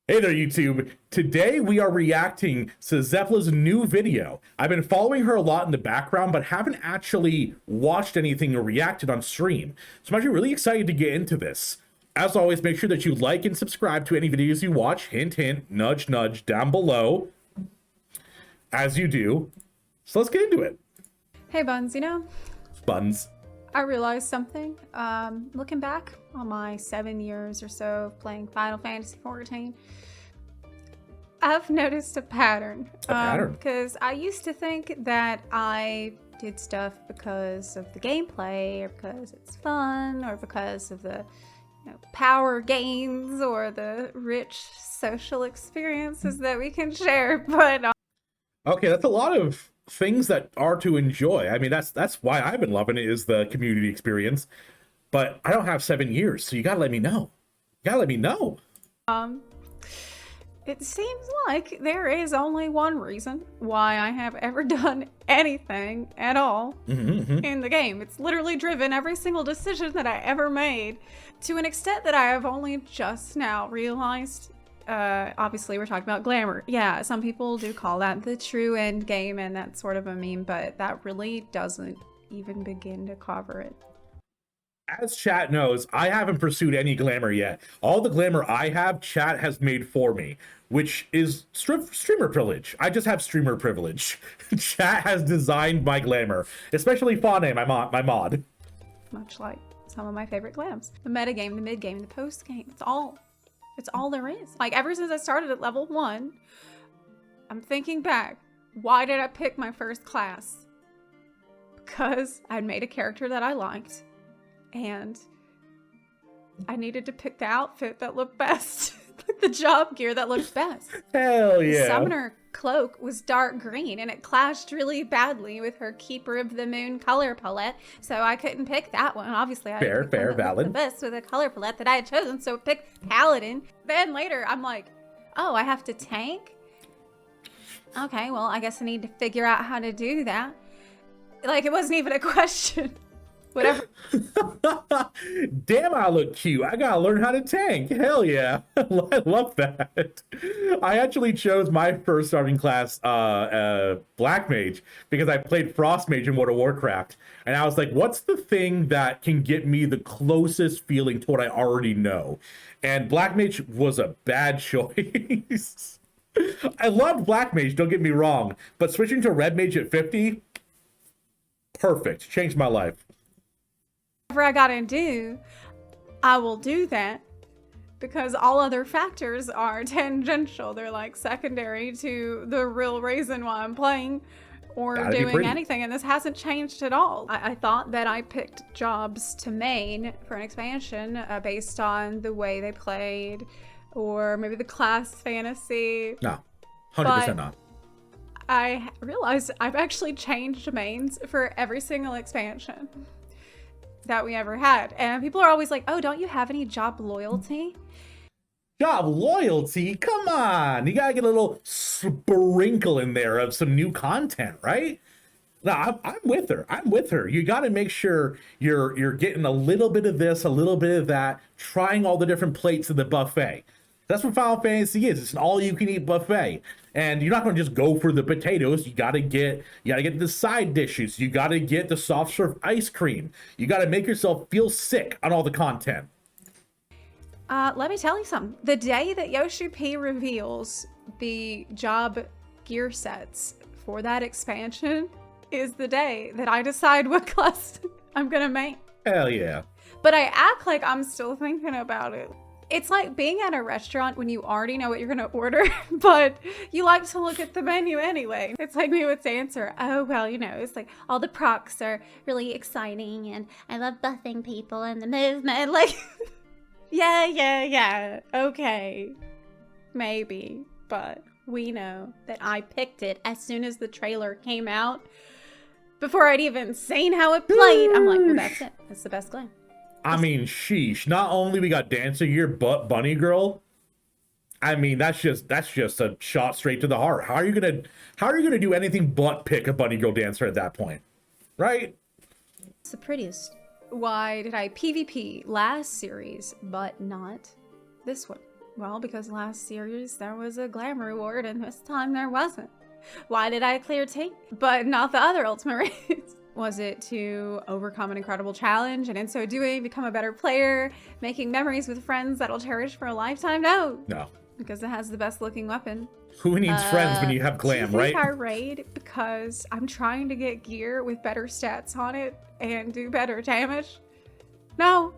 Hey there, YouTube. Today we are reacting to Zepla's new video. I've been following her a lot in the background, but haven't actually watched anything or reacted on stream. So I'm actually really excited to get into this. As always, make sure that you like and subscribe to any videos you watch. Hint, hint, nudge, nudge, down below. As you do. So let's get into it. Hey Buns, Buns. I realized something. Looking back on my 7 years or so of playing Final Fantasy XIV, I've noticed a pattern. Because I used to think that I did stuff because of the gameplay, or because it's fun, or because of the power gains, or the rich social experiences that we can share. But okay, that's a lot of things that are to enjoy. I mean, that's why I've been loving it, is the community experience. But I don't have 7 years, so you gotta let me know. You gotta let me know. It seems like there is only one reason why I have ever done anything at all in the game. It's literally driven every single decision that I ever made, to an extent that I have only just now realized. Obviously we're talking about glamour. Yeah, some people do call that the true end game, and that's sort of a meme, but that really doesn't even begin to cover it. As chat knows, I haven't pursued any glamour yet. All the glamour I have, chat has made for me, which is streamer privilege. I just have streamer privilege. Chat has designed my glamour, especially Faune, my mod. Much like some of my favorite glams. The meta game, the mid game, the post game, it's all there is. Like, ever since I started at level 1, I'm thinking back, why did I pick my first class? Because I'd made a character that I liked, and I needed to pick the outfit that looked best. The job gear that looked best. Hell yeah. The summoner cloak was dark green, and it clashed really badly with her Keeper of the Moon color palette, so I couldn't pick that one. Obviously, I fair, valid. The best with the color palette that I had chosen, so I picked Paladin. Then later, I'm like, oh, I have to tank? Okay, well, I guess I need to figure out how to do that. Like, it wasn't even a question. Whatever. Damn, I look cute. I gotta learn how to tank. Hell yeah. I love that. I actually chose my first starting class Black Mage because I played Frost Mage in World of Warcraft, and I was like, what's the thing that can get me the closest feeling to what I already know? And Black Mage was a bad choice. I loved Black Mage, don't get me wrong, but switching to Red Mage at 50, perfect. Changed my life. Whatever I gotta do, I will do that, because all other factors are tangential. They're like secondary to the real reason why I'm playing or doing anything, and this hasn't changed at all. I thought that I picked jobs to main for an expansion based on the way they played, or maybe the class fantasy. No, 100% not. I realized I've actually changed mains for every single expansion that we ever had, and people are always like, oh, don't you have any job loyalty? Job loyalty? Come on, you gotta get a little sprinkle in there of some new content, right? No, I'm with her. You gotta make sure you're getting a little bit of this, a little bit of that, trying all the different plates in the buffet. That's what Final Fantasy is. It's an all-you-can-eat buffet, and you're not going to just go for the potatoes. You got to get the side dishes. You got to get the soft serve ice cream. You got to make yourself feel sick on all the content. Let me tell you something. The day that Yoshi P reveals the job gear sets for that expansion is the day that I decide what class I'm gonna make. Hell yeah. But I act like I'm still thinking about it. It's like being at a restaurant when you already know what you're gonna order, but you like to look at the menu anyway. It's like me with Dancer. Oh, well, it's like all the procs are really exciting, and I love buffing people and the movement. Like, yeah, okay, maybe, but we know that I picked it as soon as the trailer came out. Before I'd even seen how it played, I'm like, well, that's it. That's the best glam. I mean, sheesh. Not only we got Dancer here, but Bunny Girl. I mean, that's just a shot straight to the heart. How are you gonna do anything but pick a Bunny Girl dancer at that point, right? It's the prettiest. Why did I PvP last series but not this one? Well, because last series there was a glam reward and this time there wasn't. Why did I clear T, but not the other ultimate race? Was it to overcome an incredible challenge and in so doing become a better player, making memories with friends that I'll cherish for a lifetime? No. No. Because it has the best looking weapon. Who needs friends when you have glam, right? I raid because I'm trying to get gear with better stats on it and do better damage? No.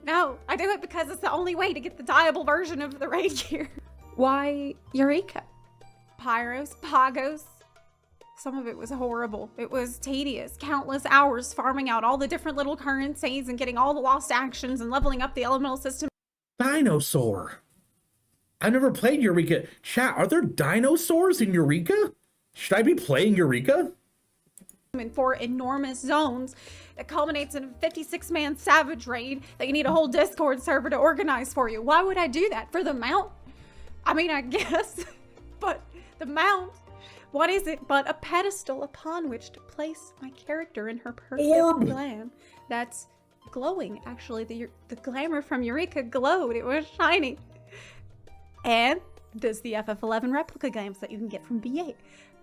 No, I do it because it's the only way to get the dyeable version of the raid gear. Why Eureka? Pyros, Pagos. Some of it was horrible. It was tedious. Countless hours farming out all the different little currencies and getting all the lost actions and leveling up the elemental system. Dinosaur. I've never played Eureka. Chat, are there dinosaurs in Eureka? Should I be playing Eureka? In 4 enormous zones that culminates in a 56-man savage raid that you need a whole Discord server to organize for you. Why would I do that? For the mount? I mean, I guess, but the mount, what is it but a pedestal upon which to place my character in her perfect glam that's glowing? Actually, the glamour from Eureka glowed. It was shiny. And there's the FF11 replica games that you can get from B8.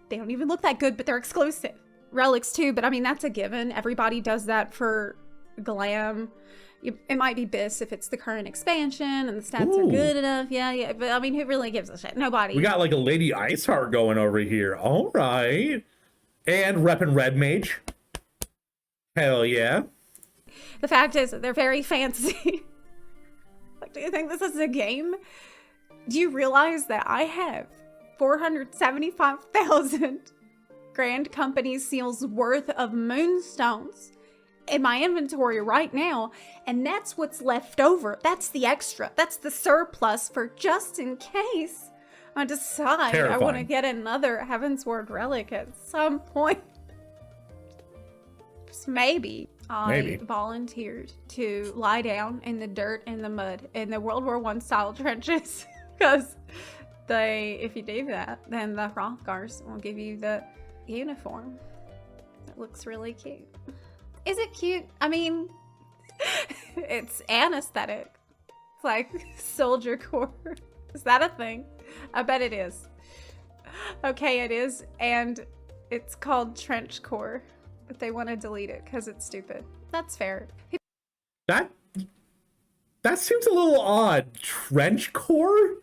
They don't even look that good, but they're exclusive. Relics too, but I mean, that's a given. Everybody does that for glam. It might be BIS if it's the current expansion and the stats are good enough. Yeah, but I mean, who really gives a shit? Nobody. We got like a Lady Iceheart going over here. All right. And reppin' Red Mage. Hell yeah. The fact is that they're very fancy. Like, do you think this is a game? Do you realize that I have 475,000 Grand Company seals worth of moonstones in my inventory right now, and that's what's left over. That's the extra. That's the surplus for just in case I decide I want to get another Heavensward relic at some point. Just maybe. I volunteered to lie down in the dirt and the mud in the World War I style trenches because if you do that, then the Hrothgars will give you the uniform. It looks really cute. Is it cute? I mean, it's anesthetic. It's like soldier core. Is that a thing? I bet it is. Okay, it is. And it's called trench core, but they want to delete it because it's stupid. That's fair. That seems a little odd. Trench core?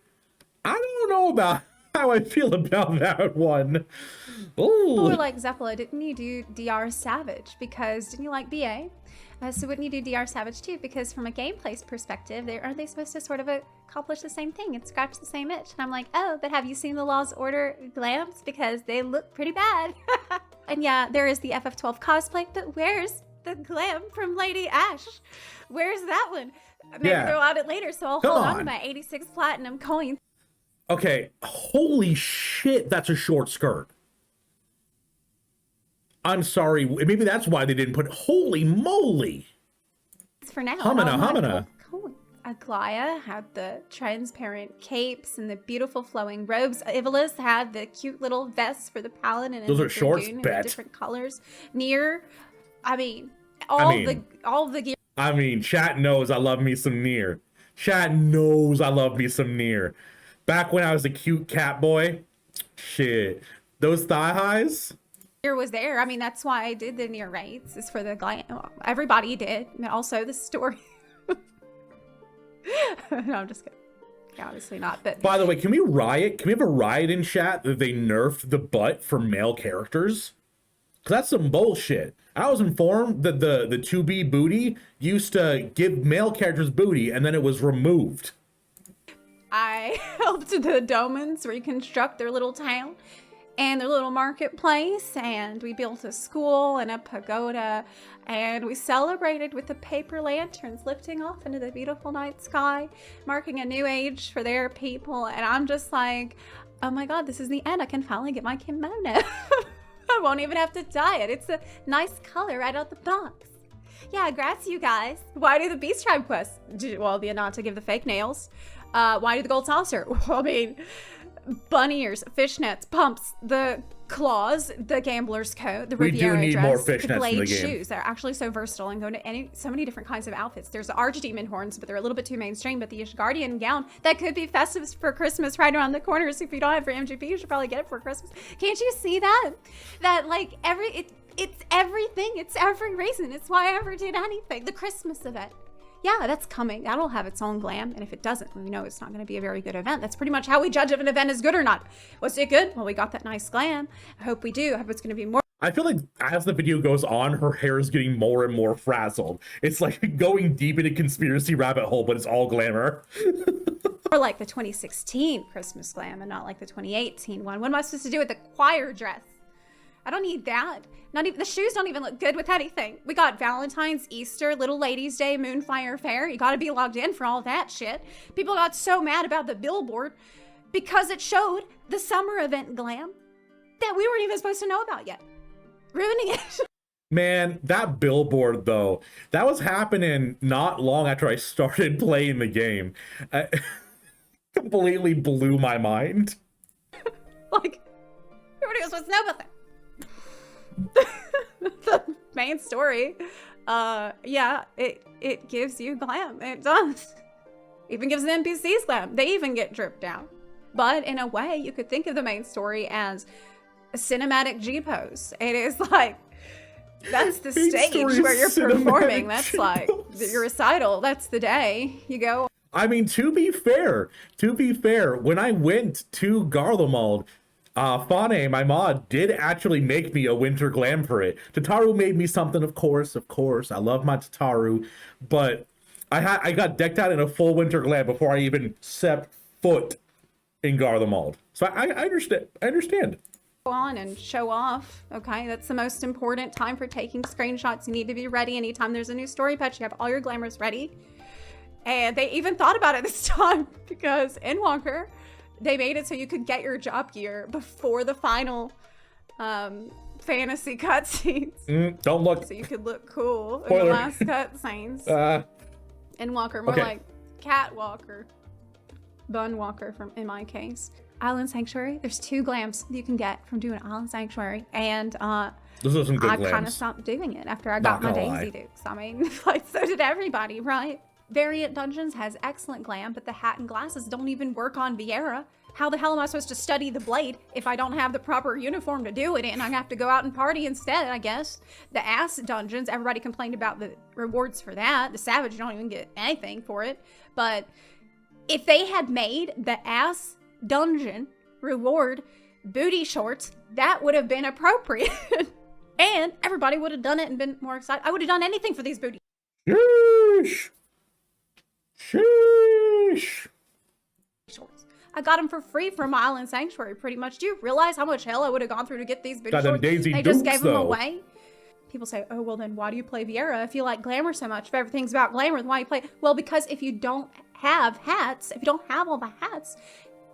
I don't know about how I feel about that one. Ooh. Or like Zepla, didn't you do DR Savage? Because didn't you like BA? So wouldn't you do DR Savage too? Because from a gameplay perspective, aren't they supposed to sort of accomplish the same thing and scratch the same itch? And I'm like, oh, but have you seen the Law's Order glams? Because they look pretty bad. And yeah, there is the FF12 cosplay, but where's the glam from Lady Ash? Where's that one? Maybe throw out it later, so I'll hold on to my 86 platinum coins. Okay, holy shit, that's a short skirt. I'm sorry, maybe that's why they didn't put, holy moly. For now. Hamina. Aglaya had the transparent capes and the beautiful flowing robes. Ivalis had the cute little vests for the paladin and those are shorts, bet. Different colors. Nier, all the gear. I mean, chat knows I love me some Nier. Chat knows I love me some Nier. Back when I was a cute cat boy, shit, those thigh highs. Nier was there. I mean, that's why I did the Nier raids. Is for the everybody did, and also the story. No, I'm just kidding. Yeah, obviously not. But by the way, can we riot? Can we have a riot in chat that they nerfed the butt for male characters? Because that's some bullshit. I was informed that the 2B booty used to give male characters booty, and then it was removed. I helped the Domans reconstruct their little town and their little marketplace, and we built a school and a pagoda, and we celebrated with the paper lanterns lifting off into the beautiful night sky, marking a new age for their people. And I'm just like, oh my god, this is the end. I can finally get my kimono. I won't even have to dye it. It's a nice color right out the box. Yeah, congrats, you guys. Why do the Beast Tribe quests? Well, the not to give the fake nails. Why do the gold saucer? Well, I mean, bunny ears, fishnets, pumps, the claws, the gambler's coat, the We do Riviera need dress, more the fishnets in the blade game. shoes. They're actually so versatile and go into so many different kinds of outfits. There's the archdemon horns, but they're a little bit too mainstream. But the Ishgardian gown that could be festive for Christmas right around the corner. So if you don't have it for MGP, you should probably get it for Christmas. Can't you see that? That like it's everything. It's every reason. It's why I ever did anything. The Christmas event. Yeah, that's coming. That'll have its own glam. And if it doesn't, we know it's not going to be a very good event. That's pretty much how we judge if an event is good or not. Was it good? Well, we got that nice glam. I hope we do. I hope it's going to be more. I feel like as the video goes on, her hair is getting more and more frazzled. It's like going deep into conspiracy rabbit hole, but it's all glamour. Or like the 2016 Christmas glam and not like the 2018 one. What am I supposed to do with the choir dress? I don't need that. Not even the shoes don't even look good with anything. We got Valentine's, Easter, Little Ladies' Day, Moonfire Fair. You got to be logged in for all that shit. People got so mad about the billboard because it showed the summer event glam that we weren't even supposed to know about yet. Ruining it. Man, that billboard though, that was happening not long after I started playing the game. Completely blew my mind. Like, everybody was supposed to know about that. The main story, yeah, it gives you glam. It does. Even gives the NPCs glam. They even get dripped down. But in a way, you could think of the main story as a cinematic G-pose. It is like, that's the stage where you're performing. That's like your recital. That's the day you go. I mean, to be fair, when I went to Garlemald, Fane, my mod, did actually make me a winter glam for it. Tataru made me something, of course. I love my Tataru, but I got decked out in a full winter glam before I even set foot in Garlemald. So I understand. Go on and show off. Okay, that's the most important time for taking screenshots. You need to be ready anytime there's a new story patch. You have all your glamours ready. And they even thought about it this time because in Walker, they made it so you could get your job gear before the final fantasy cutscenes. Don't look. So you could look cool Spoiler. in the last cutscenes. In Walker, more like Cat Walker. Bun Walker from in my case. Island Sanctuary, there's 2 glams you can get from doing Island Sanctuary. And Those are some good I glams. kind of stopped doing it after I got my Daisy Dukes. I mean, like, so did everybody, right? Variant Dungeons has excellent glam, but the hat and glasses don't even work on Vieira. How the hell am I supposed to study the blade if I don't have the proper uniform to do it in? I have to go out and party instead, I guess. The ass dungeons, everybody complained about the rewards for that. The Savage, you don't even get anything for it. But if they had made the ass dungeon reward booty shorts, that would have been appropriate. And everybody would have done it and been more excited. I would have done anything for these booty Sheesh. shorts. I got them for free from Island Sanctuary, pretty much. Do you realize how much hell I would have gone through to get these booty shorts? They just gave them away. People say, oh, well, then why do you play Vieira if you like glamour so much? If everything's about glamour, then why do you play? Well, because if you don't have hats, if you don't have all the hats,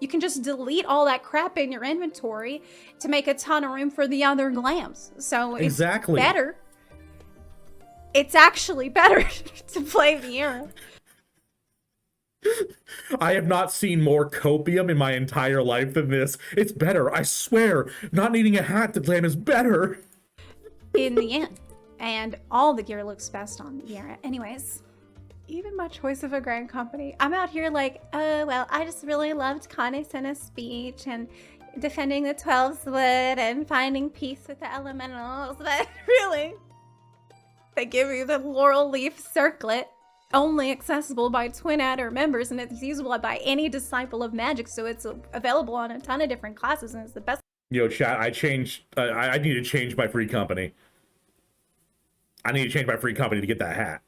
you can just delete all that crap in your inventory to make a ton of room for the other glams. So it's better. It's actually better to play Vieira. I have not seen more copium in my entire life than this. It's better, I swear. Not needing a hat to glam is better. In the end. And all the gear looks best on Vieira. Anyways, even my choice of a grand company, I'm out here like, oh, well, I just really loved Kane-sena's speech and defending the 12 split and finding peace with the elementals. But really, they give you the laurel leaf circlet, only accessible by Twin Adder members, and it's usable by any disciple of magic, so it's available on a ton of different classes, and it's the best. Yo, chat, I need to change my free company. I need to change my free company to get that hat.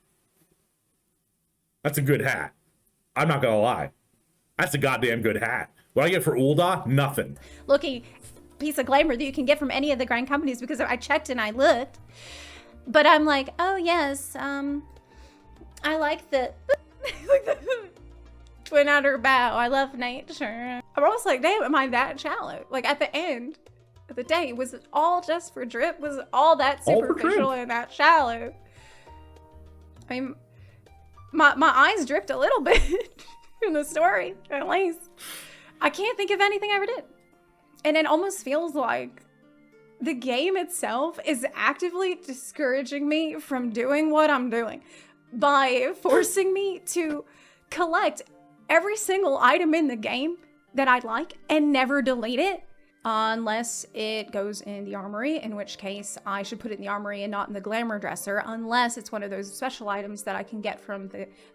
That's a good hat. I'm not gonna lie. That's a goddamn good hat. What I get for Ul'dah? Nothing. Looking piece of glamour that you can get from any of the grand companies, because I checked and I looked. But I'm like, oh yes, I like the Twin Adder bow. I love nature. I'm almost like, damn, am I that shallow? Like at the end of the day, was it all just for drip? Was it all that superficial and that shallow? I mean, my eyes dripped a little bit in the story, at least. I can't think of anything I ever did. And it almost feels like the game itself is actively discouraging me from doing what I'm doing by forcing me to collect every single item in the game that I like and never delete it. Unless it goes in the armory, in which case I should put it in the armory and not in the glamour dresser, unless it's one of those special items that I can get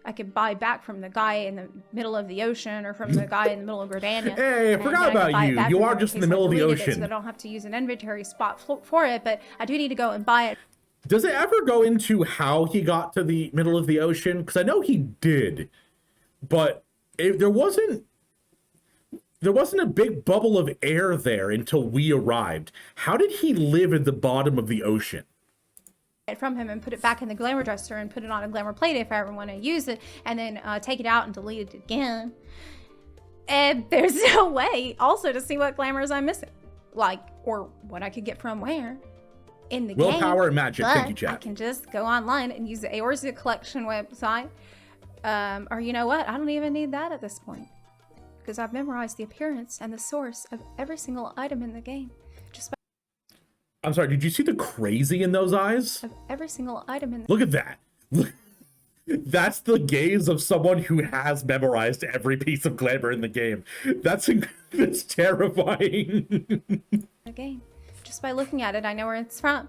I could buy back from the guy in the middle of the ocean or from the guy in the middle of Gridania. Hey, I forgot about you. You are just in the middle of the ocean. So I don't have to use an inventory spot for it, but I do need to go and buy it. Does it ever go into how he got to the middle of the ocean? Because I know he did, but there wasn't a big bubble of air there until we arrived. How did he live at the bottom of the ocean? From him and put it back in the glamour dresser and put it on a glamour plate if I ever want to use it, and then take it out and delete it again. And there's no way also to see what glamours I'm missing, like, or what I could get from where in the game. Willpower and magic. Thank you, chat. I can just go online and use the Eorzea collection website, or you know what? I don't even need that at this point, because I've memorized the appearance and the source of every single item in the game. Just by I'm sorry, did you see the crazy in those eyes? of every single item in the Look at that. That's the gaze of someone who has memorized every piece of glamour in the game. That's terrifying. game. Just by looking at it, I know where it's from.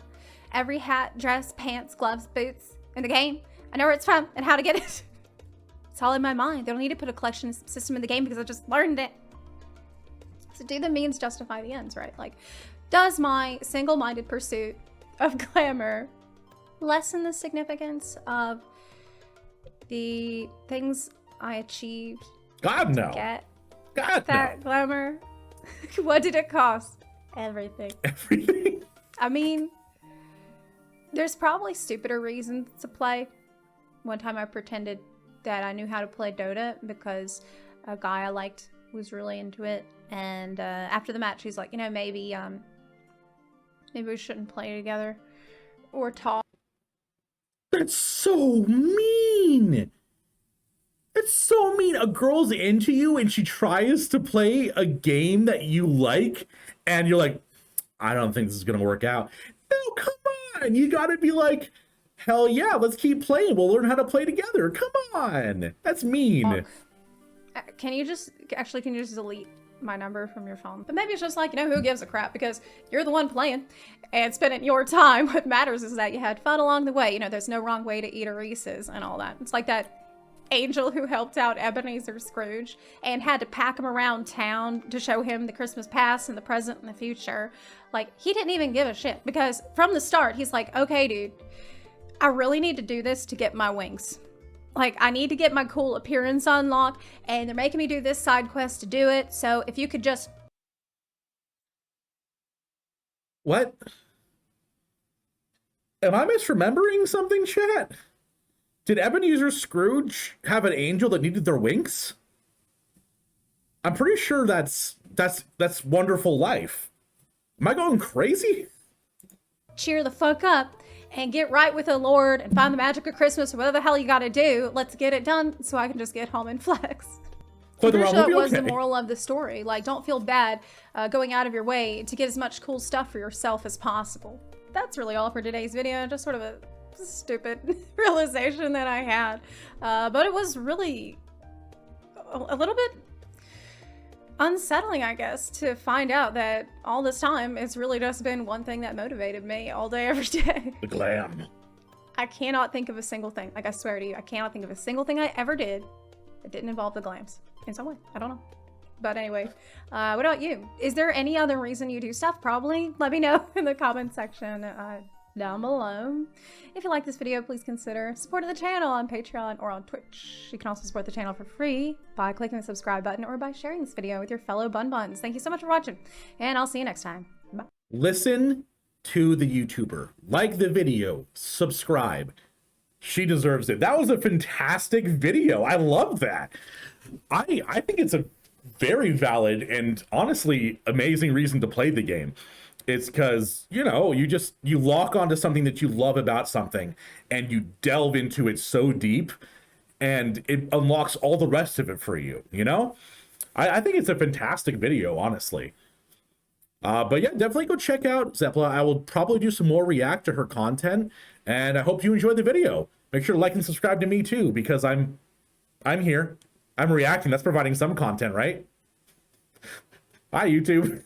Every hat, dress, pants, gloves, boots in the game, I know where it's from and how to get it. It's all in my mind. They don't need to put a collection system in the game because I just learned it. So do the means justify the ends, right? Like, does my single-minded pursuit of glamour lessen the significance of the things I achieved God, no. to get God, that no. glamour? What did it cost? Everything. Everything. I mean, there's probably stupider reasons to play. One time I pretended that I knew how to play Dota because a guy I liked was really into it, and after the match he's like, you know, maybe we shouldn't play together or talk. That's so mean. It's so mean. A girl's into you and she tries to play a game that you like, and you're like, I don't think this is gonna work out. No, come on. You gotta be like, hell yeah, let's keep playing. We'll learn how to play together. Come on. That's mean. Can you just delete my number from your phone? But maybe it's just like, you know, who gives a crap, because you're the one playing and spending your time. What matters is that you had fun along the way. You know, there's no wrong way to eat a Reese's and all that. It's like that angel who helped out Ebenezer Scrooge and had to pack him around town to show him the Christmas past and the present and the future. Like, he didn't even give a shit, because from the start he's like, okay dude, I really need to do this to get my wings. Like, I need to get my cool appearance unlocked, and they're making me do this side quest to do it, so if you could just... What? Am I misremembering something, chat? Did Ebenezer Scrooge have an angel that needed their wings? I'm pretty sure that's Wonderful Life. Am I going crazy? Cheer the fuck up and get right with the Lord and find the magic of Christmas, or whatever the hell you gotta do. Let's get it done so I can just get home and flex. I'm pretty sure that was the moral of the story. Like, don't feel bad going out of your way to get as much cool stuff for yourself as possible. That's really all for today's video. Just sort of a stupid realization that I had. But it was really a little bit unsettling, I guess, to find out that all this time it's really just been one thing that motivated me all day, every day. The glam. I cannot think of a single thing. Like, I swear to you, I cannot think of a single thing I ever did that didn't involve the glams in some way. I don't know. But anyway, what about you? Is there any other reason you do stuff? Probably. Let me know in the comment section down below. If you like this video, please consider supporting the channel on Patreon or on Twitch. You can also support the channel for free by clicking the subscribe button or by sharing this video with your fellow bun buns. Thank you so much for watching, and I'll see you next time. Bye. Listen to the YouTuber. Like the video. Subscribe. She deserves it. That was a fantastic video. I love that. I think it's a very valid and honestly amazing reason to play the game. It's because, you know, you lock onto something that you love about something and you delve into it so deep, and it unlocks all the rest of it for you, you know? I think it's a fantastic video, honestly. But yeah, definitely go check out Zepla. I will probably do some more react to her content, and I hope you enjoyed the video. Make sure to like and subscribe to me too, because I'm here. I'm reacting. That's providing some content, right? Bye, YouTube.